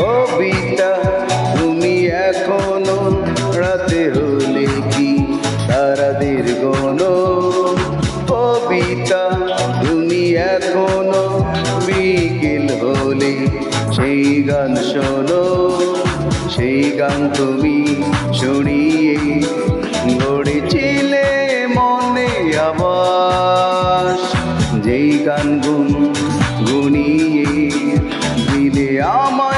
কবিতা তুমি এখনো রাতে হলে কি তারাদের গনো? কবিতা তুমি এখনো বিকেল হলে সেই গান শোনো। সেই গান তুমি শুনিয়ে গড়েছিলে মনে আবাস। যেই গান গুনিয়ে দিলে আমার